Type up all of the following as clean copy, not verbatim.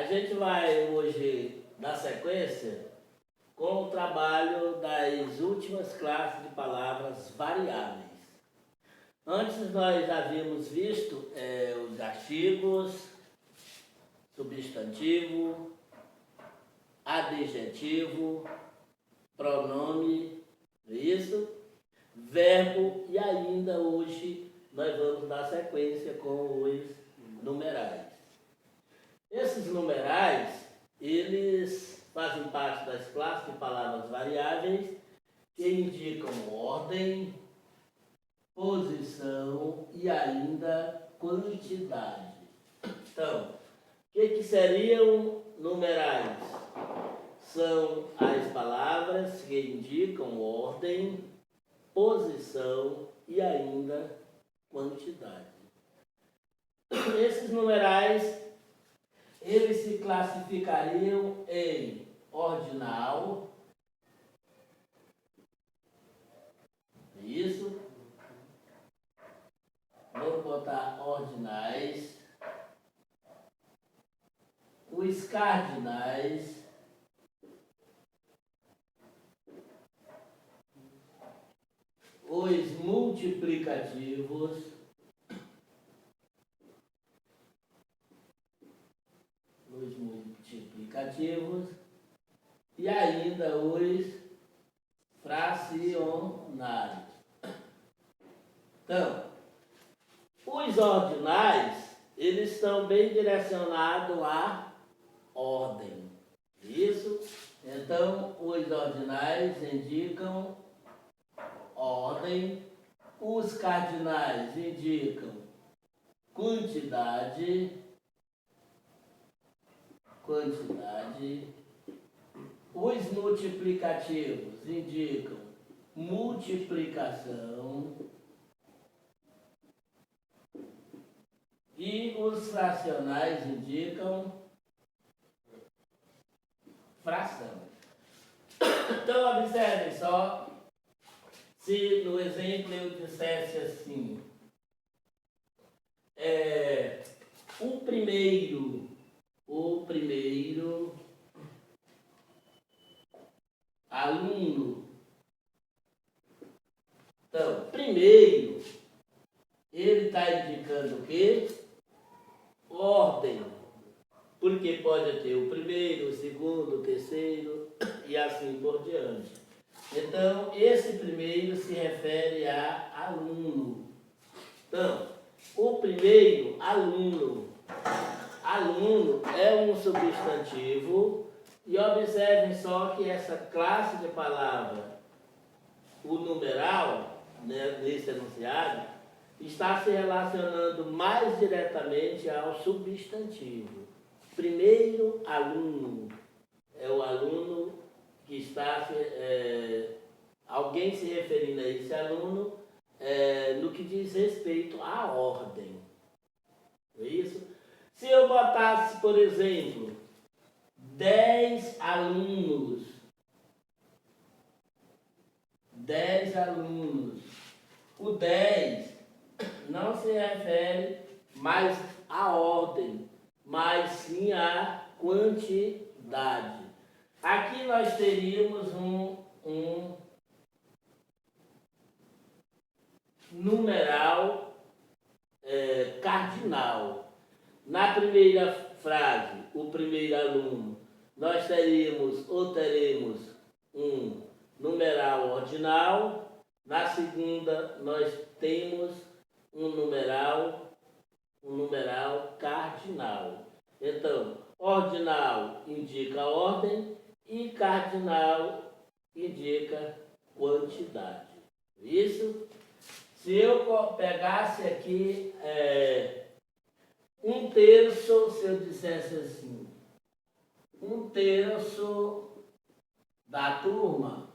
A gente vai hoje dar sequência com o trabalho das últimas classes de palavras variáveis. Antes nós havíamos visto os artigos, substantivo, adjetivo, pronome, isso, verbo, e ainda hoje nós vamos dar sequência com os numerais. Esses numerais, eles fazem parte das classes de palavras variáveis que indicam ordem, posição e ainda quantidade. Então, o que seriam numerais? São as palavras que indicam ordem, posição e ainda quantidade. Esses numerais, eles se classificariam em ordinal, isso, vamos botar ordinais, os cardinais, os multiplicativos, e ainda os fracionários. Então, os ordinais, eles estão bem direcionados à ordem. Isso? Então, os ordinais indicam ordem, os cardinais indicam quantidade, os multiplicativos indicam multiplicação e os fracionais indicam fração. Então, observem só, se no exemplo eu dissesse assim, o primeiro aluno. Então, primeiro, ele está indicando o quê? Ordem. Porque pode ter o primeiro, o segundo, o terceiro e assim por diante. Então, esse primeiro se refere a aluno. Então, o primeiro, aluno. Aluno é um substantivo. E observem só que essa classe de palavra, o numeral, né, nesse enunciado, está se relacionando mais diretamente ao substantivo. Primeiro aluno é o aluno que está, alguém se referindo a esse aluno no que diz respeito à ordem. É isso? Se eu botasse, por exemplo, 10 alunos. 10 alunos. O 10 não se refere mais à ordem, mas sim à quantidade. Aqui nós teríamos um numeral cardinal. Na primeira frase, o primeiro aluno, nós teremos um numeral ordinal. Na segunda, nós temos um numeral cardinal. Então, ordinal indica ordem e cardinal indica quantidade. Isso? Se eu pegasse aqui um terço, se eu dissesse assim, um terço da turma,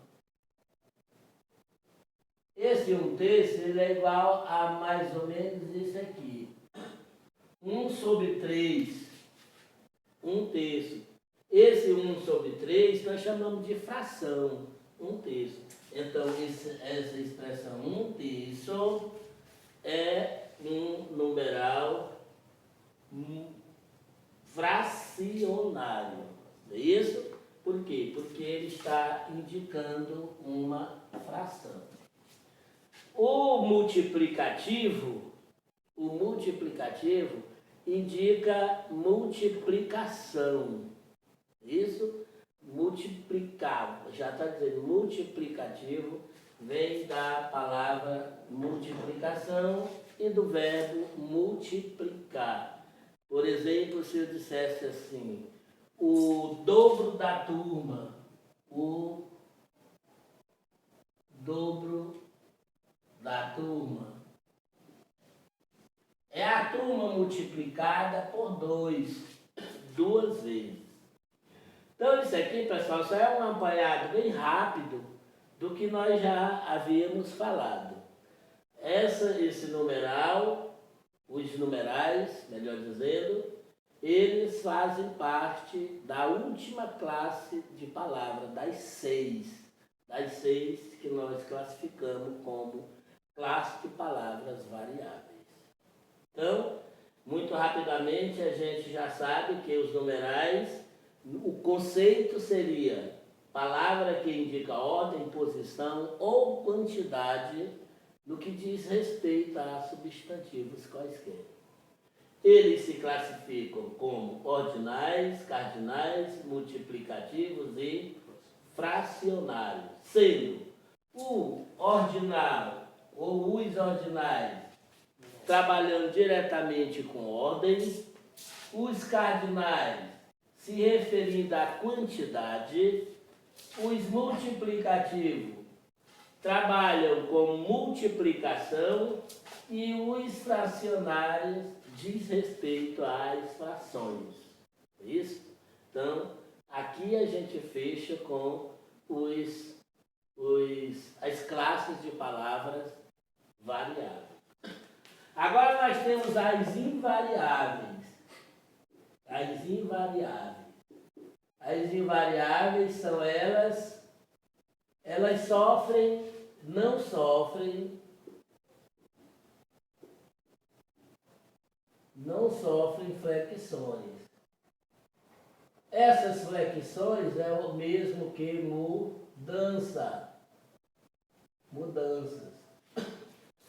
esse um terço ele é igual a mais ou menos isso aqui. 1/3, um terço. Esse 1/3 nós chamamos de fração, um terço. Então, essa expressão um terço é um numeral fracionário. É isso? Por quê? Porque ele está indicando uma fração. O multiplicativo indica multiplicação. Isso? Multiplicar. Já está dizendo multiplicativo, vem da palavra multiplicação e do verbo multiplicar. Por exemplo, se eu dissesse assim, o dobro da turma, o dobro da turma. É a turma multiplicada por 2, 2 vezes. Então isso aqui, pessoal, só é um apanhado bem rápido do que nós já havíamos falado. Esse numeral, os numerais, melhor dizendo, eles fazem parte da última classe de palavras, das 6 que nós classificamos como classe de palavras variáveis. Então, muito rapidamente a gente já sabe que os numerais, o conceito seria palavra que indica ordem, posição ou quantidade no que diz respeito a substantivos quaisquer. Eles se classificam como ordinais, cardinais, multiplicativos e fracionários, sendo o ordinal ou os ordinais trabalhando diretamente com ordem, os cardinais se referindo à quantidade, os multiplicativos trabalham com multiplicação e os fracionários diz respeito às frações. É isso? Então, aqui a gente fecha com as classes de palavras variáveis. Agora nós temos as invariáveis. As invariáveis. As invariáveis são elas não sofrem flexões. Essas flexões é o mesmo que mudanças.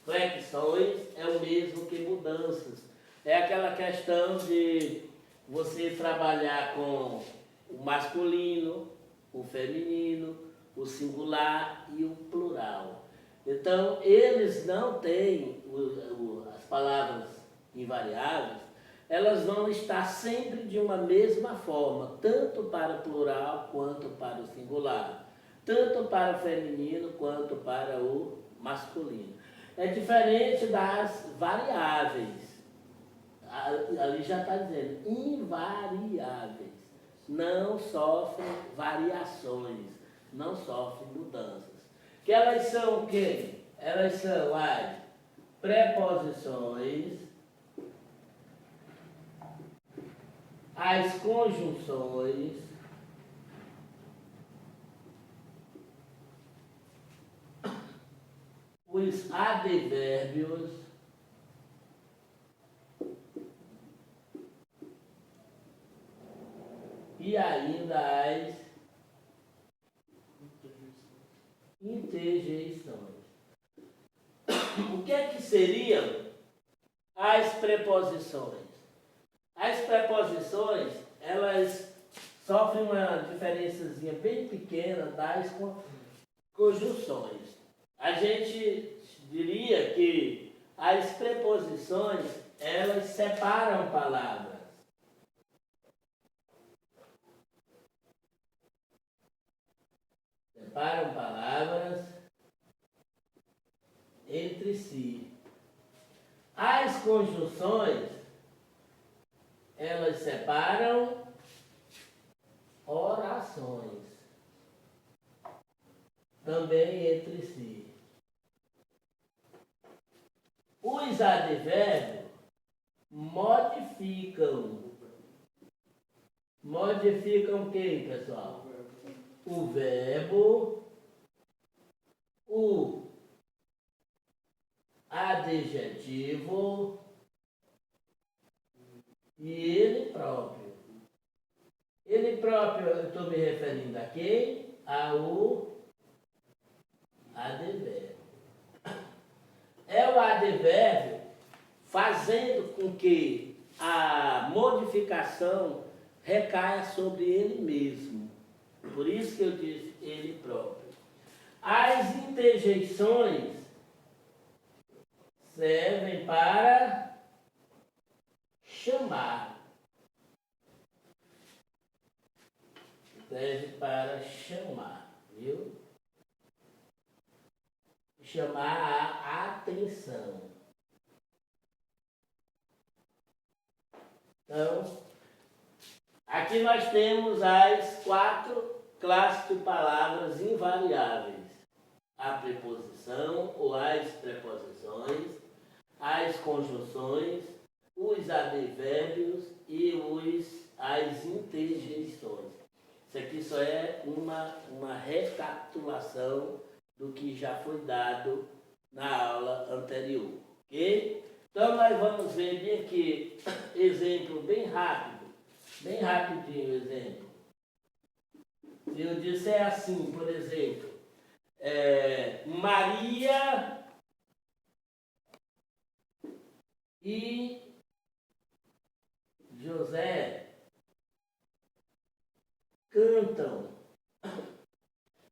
Flexões é o mesmo que mudanças. É aquela questão de você trabalhar com o masculino, o feminino, o singular e o plural. Então, eles não têm, as palavras invariáveis, elas vão estar sempre de uma mesma forma, tanto para o plural quanto para o singular, tanto para o feminino quanto para o masculino. É diferente das variáveis. Ali já está dizendo, invariáveis. Não sofrem variações, não sofrem mudanças. Que elas são o quê? Elas são as preposições, as conjunções, os advérbios, e ainda as interjeições. O que é que seriam as preposições? As preposições, elas sofrem uma diferençazinha bem pequena das conjunções. A gente diria que as preposições, elas separam palavras. Separam palavras entre si. As conjunções, elas separam orações também entre si. Os advérbios modificam quem, pessoal? O verbo, o adjetivo e ele próprio. ele próprio, eu estou me referindo a quem? Ao advérbio. É o advérbio fazendo com que a modificação recaia sobre ele mesmo. Por isso que eu disse ele próprio. As interjeições servem para chamar. Serve para chamar, viu? Chamar a atenção. Então, aqui nós temos as 4 classes de palavras invariáveis. A preposição ou as preposições, as conjunções, os advérbios e as interjeições. Isso aqui só é uma recapitulação do que já foi dado na aula anterior, ok? Então nós vamos ver bem aqui, exemplo bem rápido, bem rapidinho o exemplo. Se eu disser assim, por exemplo, Maria e José cantam.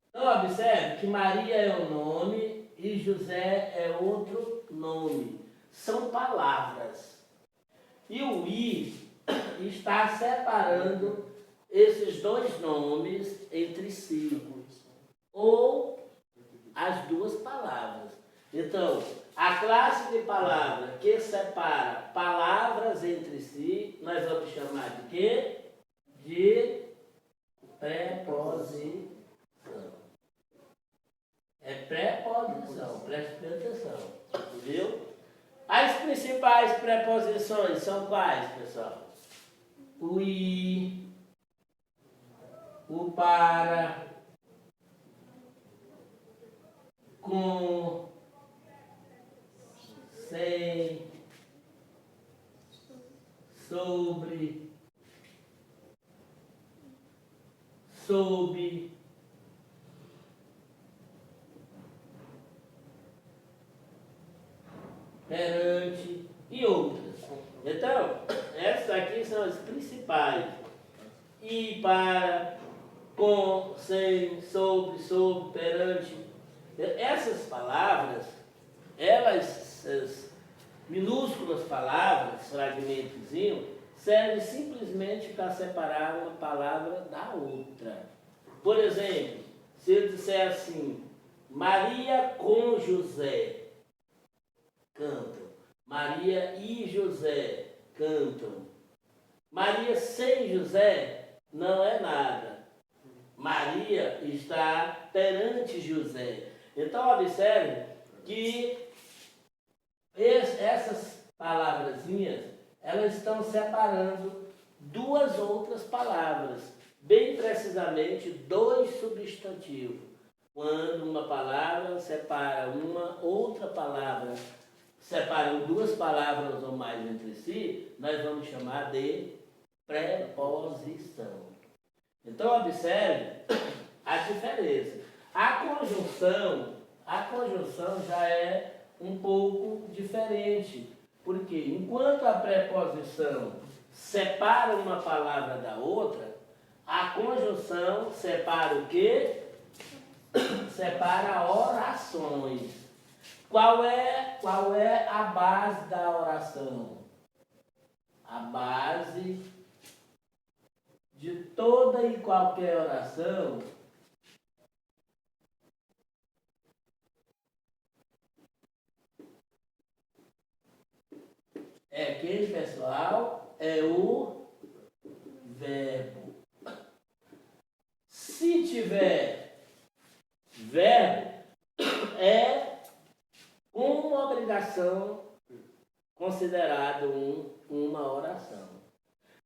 Então, observe que Maria é um nome e José é outro nome. São palavras. E o I está separando esses dois nomes entre si. Ou as duas palavras. Então, a classe de palavra que separa palavras entre si, nós vamos chamar de quê? De preposição. É preposição, preste atenção, viu? As principais preposições são quais, pessoal? O I, o para, com, sem, sobre, sob, perante e outras. Então, essas aqui são as principais. E, para, com, sem, sobre, perante. Essas palavras, essas minúsculas palavras, fragmentozinho, servem simplesmente para separar uma palavra da outra. Por exemplo, se eu disser assim, Maria com José cantam. Maria e José cantam. Maria sem José não é nada. Maria está perante José. Então, observe que essas palavrazinhas, elas estão separando duas outras palavras, bem precisamente 2 substantivos. Quando uma palavra separa uma outra palavra, separam 2 palavras ou mais entre si, nós vamos chamar de preposição. Então, observe a diferença. A conjunção já é um pouco diferente, porque enquanto a preposição separa uma palavra da outra, a conjunção separa o quê? Separa orações. Qual é a base da oração? A base de toda e qualquer oração é quem, pessoal? É o verbo. Se tiver verbo, é uma obrigação considerado uma oração.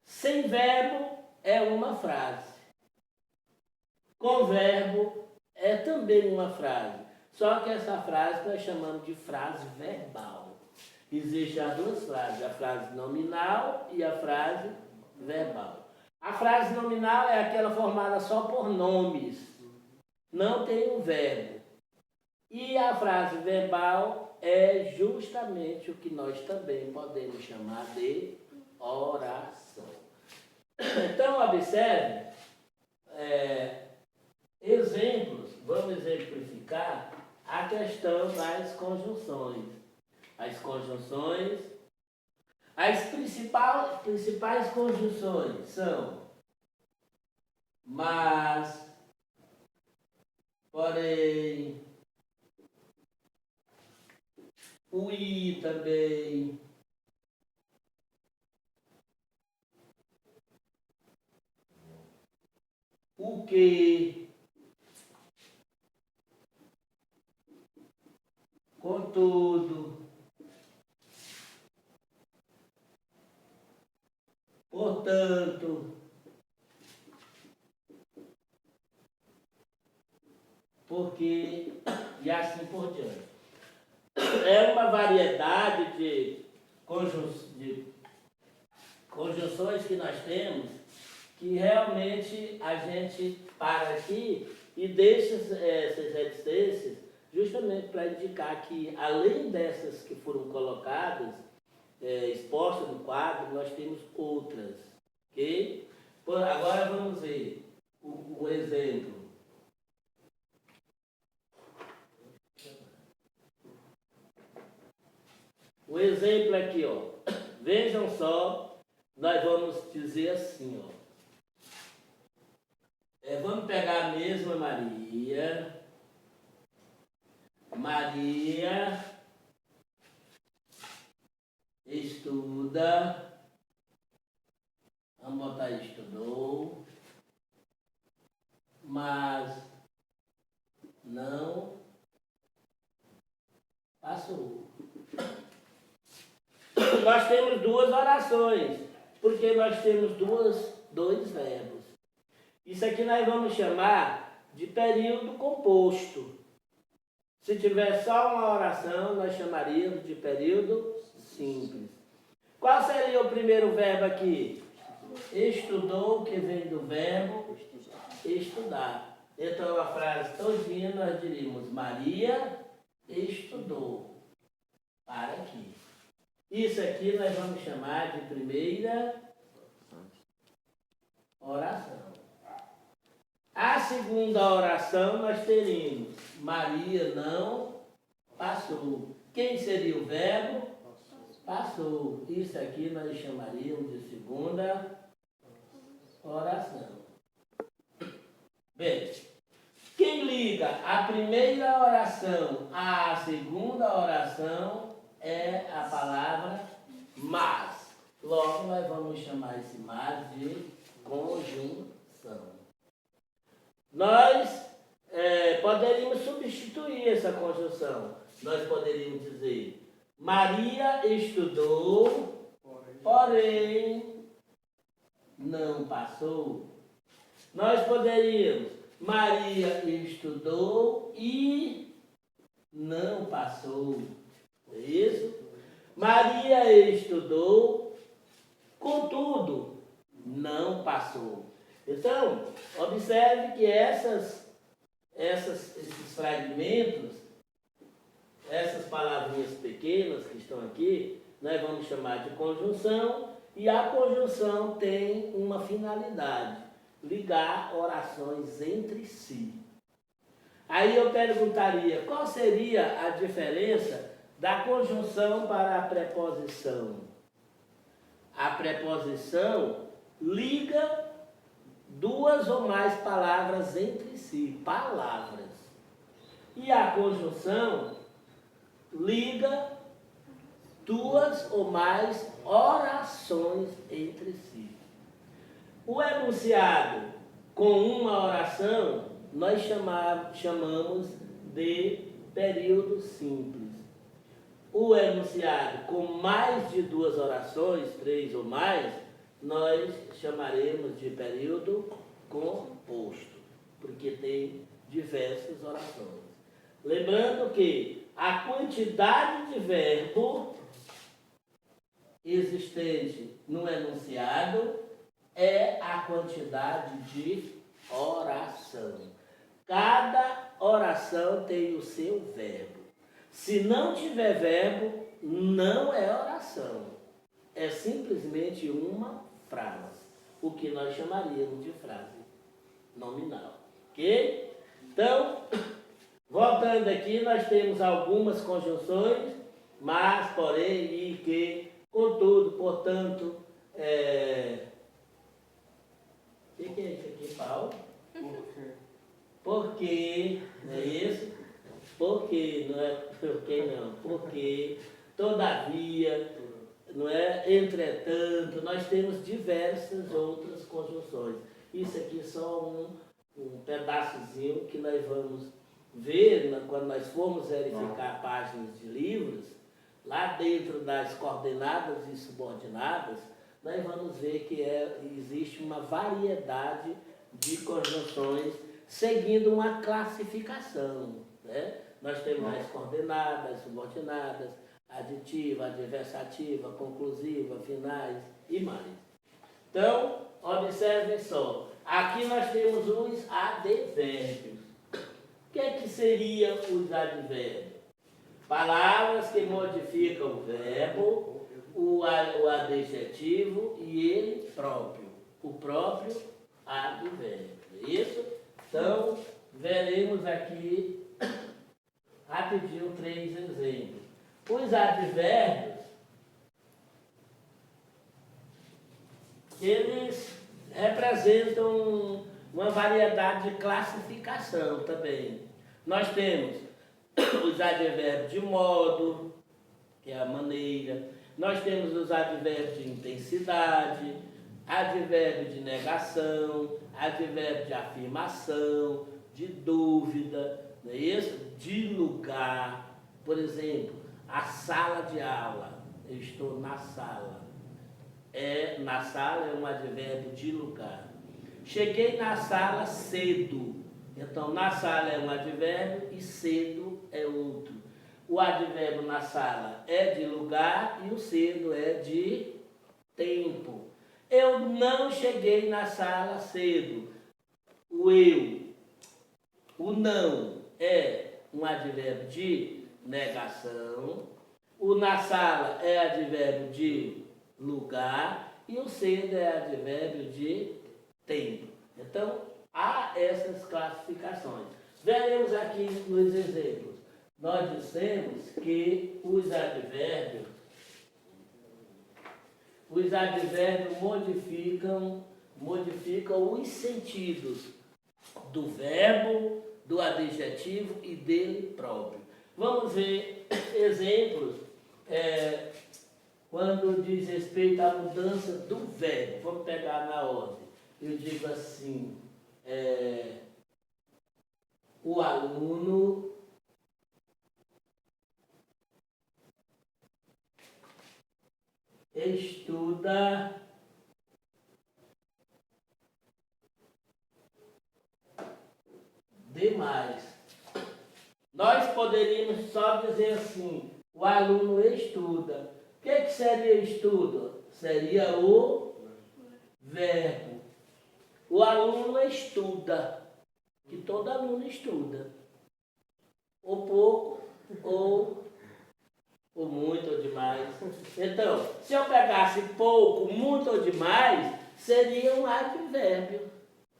Sem verbo é uma frase. Com verbo é também uma frase. Só que essa frase nós chamamos de frase verbal. Existem as 2 frases, a frase nominal e a frase verbal. A frase nominal é aquela formada só por nomes, não tem um verbo. E a frase verbal é justamente o que nós também podemos chamar de oração. Então, observe, exemplos, vamos exemplificar a questão das conjunções. As principais conjunções são mas, porém, o i também, o que, contudo, portanto, porque e assim por diante. É uma variedade de conjunções que nós temos que realmente a gente para aqui e deixa essas reticências justamente para indicar que, além dessas que foram colocadas, expostas no quadro, nós temos outras. Ok? Agora vamos ver o exemplo. O exemplo aqui, ó. Vejam só, nós vamos dizer assim, ó. Vamos pegar a mesma Maria. Maria estuda. Vamos botar estudou. Mas não passou. Nós temos duas orações, porque nós temos dois verbos. Isso aqui nós vamos chamar de período composto. Se tiver só uma oração, nós chamaríamos de período simples. Qual seria o primeiro verbo aqui? Estudou, que vem do verbo estudar. Então a frase todinha nós diríamos: Maria estudou. Para aqui. Isso aqui nós vamos chamar de primeira oração. A segunda oração nós teríamos: Maria não passou. Quem seria o verbo? Passou. Isso aqui nós chamaríamos de segunda oração. Bem, quem liga a primeira oração à segunda oração é a palavra mas. Logo nós vamos chamar esse mas de conjunção. Nós poderíamos substituir essa conjunção. Nós poderíamos dizer: Maria estudou, porém não passou. Nós poderíamos: Maria estudou e não passou. É isso? Maria estudou, contudo, não passou. Então, observe que esses fragmentos, essas palavrinhas pequenas que estão aqui, nós vamos chamar de conjunção, e a conjunção tem uma finalidade: ligar orações entre si. Aí eu perguntaria: qual seria a diferença da conjunção para a preposição? A preposição liga duas ou mais palavras entre si, palavras. E a conjunção liga duas ou mais orações entre si. O enunciado com uma oração nós chamamos de período simples. O enunciado com mais de duas orações, 3 ou mais, nós chamaremos de período composto, porque tem diversas orações. Lembrando que a quantidade de verbo existente no enunciado é a quantidade de oração. Cada oração tem o seu verbo. Se não tiver verbo, não é oração. É simplesmente uma frase, o que nós chamaríamos de frase nominal. Ok? Então, voltando aqui, nós temos algumas conjunções, mas, porém, e que, contudo, portanto, o que é isso aqui, Paulo? Porque, não é isso? Porque, não é porque não, porque, todavia, não é? Entretanto, nós temos diversas outras conjunções. Isso aqui é só um pedaçozinho que nós vamos ver quando nós formos verificar páginas de livros, lá dentro das coordenadas e subordinadas, nós vamos ver que existe uma variedade de conjunções seguindo uma classificação, né? Nós temos as coordenadas, subordinadas, aditiva, adversativa, conclusiva, finais e mais. Então, observem só, aqui nós temos os advérbios. O que seriam os advérbios? Palavras que modificam o verbo, o adjetivo e ele próprio, o próprio advérbio. É isso? Então, veremos aqui rapidinho 3 exemplos. Os advérbios, eles representam uma variedade de classificação também. Nós temos os advérbios de modo, que é a maneira. Nós temos os advérbios de intensidade, advérbio de negação, advérbio de afirmação, de dúvida, não é isso? De lugar. Por exemplo, a sala de aula. Eu estou na sala. Na sala é um advérbio de lugar. Cheguei na sala cedo. Então, na sala é um advérbio e cedo é outro. O advérbio na sala é de lugar e o cedo é de tempo. Eu não cheguei na sala cedo. O eu, o não é um advérbio de negação. O na sala é advérbio de lugar e o cedo é advérbio de tempo. Então, há essas classificações. Veremos aqui nos exemplos. Nós dissemos que os advérbios modificam os sentidos do verbo, do adjetivo e dele próprio. Vamos ver exemplos quando diz respeito à mudança do verbo. Vamos pegar na ordem. Eu digo assim, o aluno estuda demais. Nós poderíamos só dizer assim, o aluno estuda. O que seria estudo? Seria o verbo. O aluno estuda, que todo aluno estuda. Ou pouco, ou muito, ou demais. Então, se eu pegasse pouco, muito ou demais, seria um advérbio.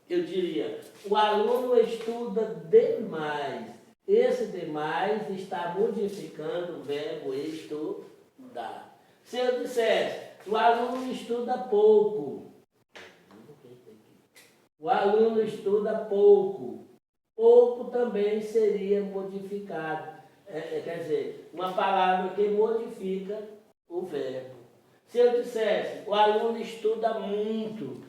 Eu diria, o aluno estuda demais. Esse demais está modificando o verbo estudar. Se eu dissesse, o aluno estuda pouco. O aluno estuda pouco. Pouco também seria modificado. Quer dizer, uma palavra que modifica o verbo. Se eu dissesse, o aluno estuda muito,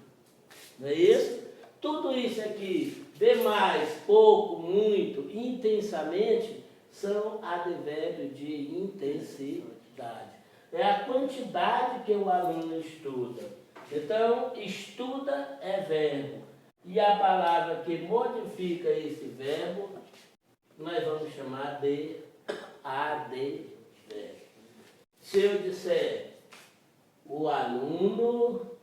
não é isso? Tudo isso aqui, demais, pouco, muito, intensamente, são advérbios de intensidade. É a quantidade que o aluno estuda. Então, estuda é verbo. E a palavra que modifica esse verbo, nós vamos chamar de advérbio. Se eu disser, o aluno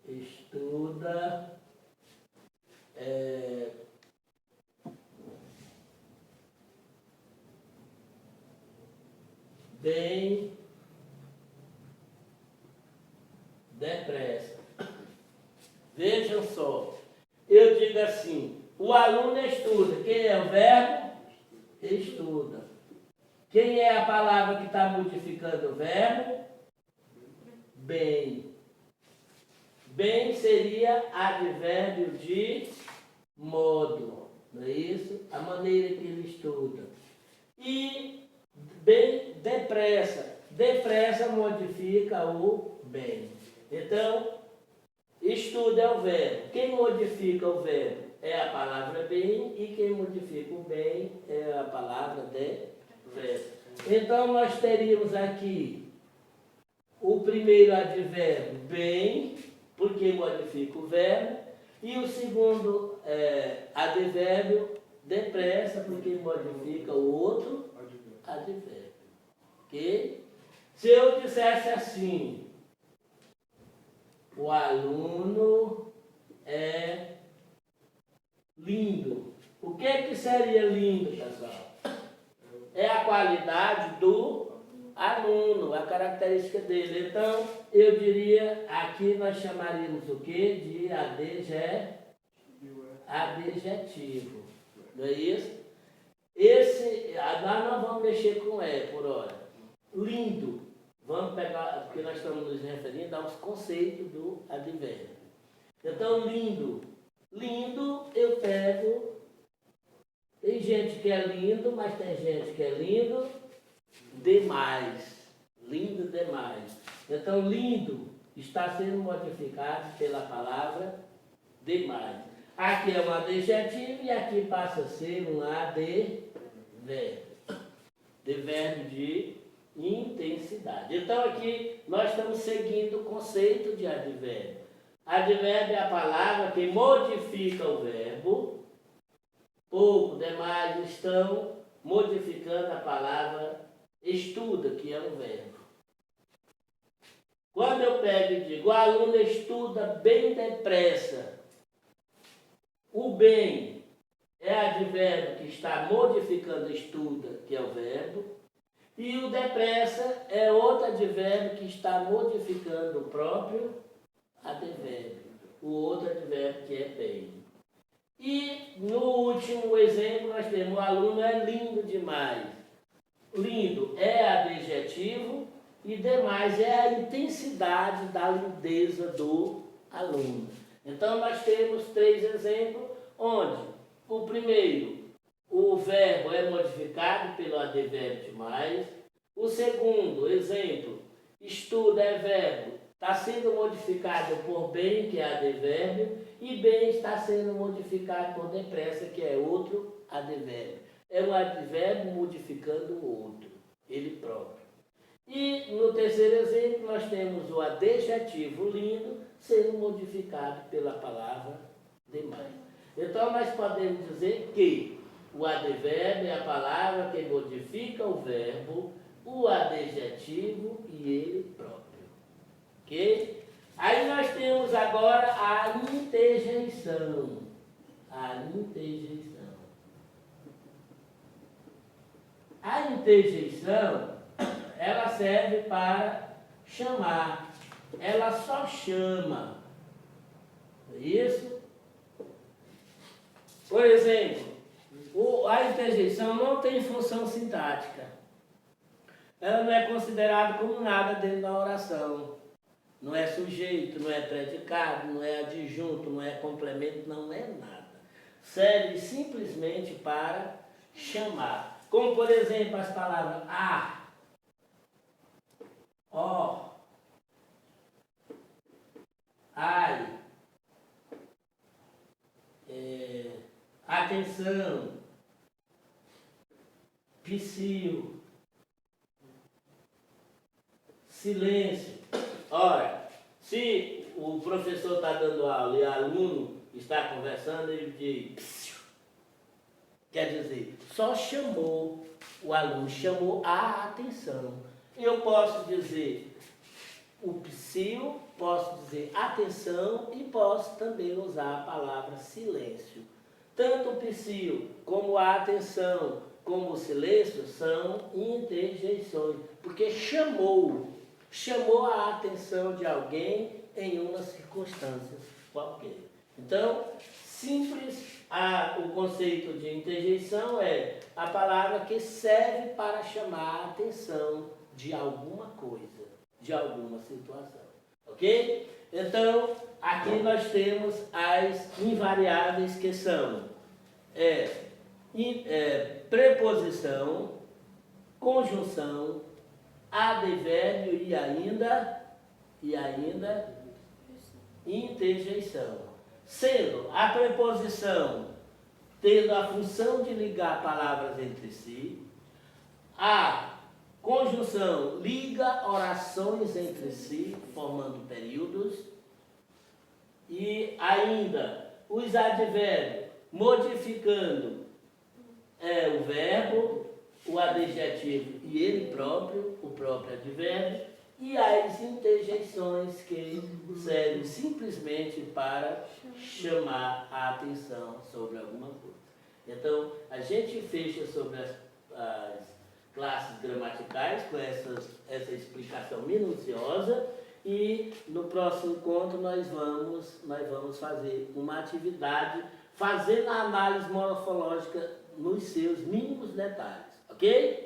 estuda bem depressa. Vejam só, eu digo assim, o aluno estuda. Quem é o verbo? Estuda. Quem é a palavra que está modificando o verbo? Bem. Bem seria advérbio de modo, não é isso? A maneira que ele estuda. E bem, depressa. Depressa modifica o bem. Então, estuda é o verbo. Quem modifica o verbo é a palavra bem e quem modifica o bem é a palavra depressa. Então, nós teríamos aqui o primeiro advérbio bem, porque modifica o verbo, e o segundo advérbio depressa, porque modifica o outro advérbio. Ok? Se eu dissesse assim, o aluno é lindo. O que seria lindo, pessoal? É a qualidade do aluno, a característica dele. Então, eu diria, aqui nós chamaríamos o quê? De adjetivo. Não é isso? Nós não vamos mexer com por hora. Lindo. Vamos pegar, porque nós estamos nos referindo aos conceitos do advérbio. Então, lindo. Lindo, eu pego. Tem gente que é lindo, mas tem gente que é lindo demais. Lindo demais. Então, lindo está sendo modificado pela palavra demais. Aqui é um adjetivo e aqui passa a ser um advérbio. Advérbio de intensidade. Então, aqui nós estamos seguindo o conceito de advérbio. Advérbio é a palavra que modifica o verbo. Pouco, demais, estão modificando a palavra estuda, que é um verbo. Quando eu pego e digo, o aluno estuda bem depressa, o bem é advérbio que está modificando estuda, que é o verbo, e o depressa é outro advérbio que está modificando o próprio advérbio, o outro advérbio que é bem. E no último exemplo nós temos, o aluno é lindo demais. Lindo é adjetivo e demais é a intensidade da lindeza do aluno. Então nós temos 3 exemplos, onde o primeiro, o verbo é modificado pelo advérbio demais. O segundo exemplo, estuda é verbo, está sendo modificado por bem, que é advérbio, e bem está sendo modificado por depressa, que é outro advérbio. É um advérbio modificando o outro, ele próprio. E no terceiro exemplo, nós temos o adjetivo lindo sendo modificado pela palavra demais. Então, nós podemos dizer que o advérbio é a palavra que modifica o verbo, o adjetivo e ele próprio. Ok? Aí nós temos agora a interjeição. A interjeição. A interjeição, ela serve para chamar. Ela só chama. Isso? Por exemplo, a interjeição não tem função sintática. Ela não é considerada como nada dentro da oração. Não é sujeito, não é predicado, não é adjunto, não é complemento, não é nada. Serve simplesmente para chamar. Como, por exemplo, as palavras a, ó, ai, atenção, psiu, silêncio. Ora, se o professor está dando aula e o aluno está conversando, ele diz psiu. Quer dizer, só chamou, o aluno chamou a atenção. Eu posso dizer, o psiu, posso dizer atenção e posso também usar a palavra silêncio. Tanto o psiu como a atenção, como o silêncio são interjeições, porque chamou a atenção de alguém em uma circunstância qualquer. Então, simples, o conceito de interjeição é a palavra que serve para chamar a atenção de alguma coisa, de alguma situação. Ok? Então, aqui nós temos as invariáveis que são preposição, conjunção, advérbio e ainda interjeição. Sendo a preposição tendo a função de ligar palavras entre si, a conjunção liga orações entre si, formando períodos, e ainda os advérbios modificando o verbo, o adjetivo e ele próprio, o próprio advérbio, e as interjeições que servem simplesmente para chamar a atenção sobre alguma coisa. Então, a gente fecha sobre as classes gramaticais com essa explicação minuciosa e no próximo encontro nós vamos fazer uma atividade fazendo a análise morfológica nos seus mínimos detalhes, ok?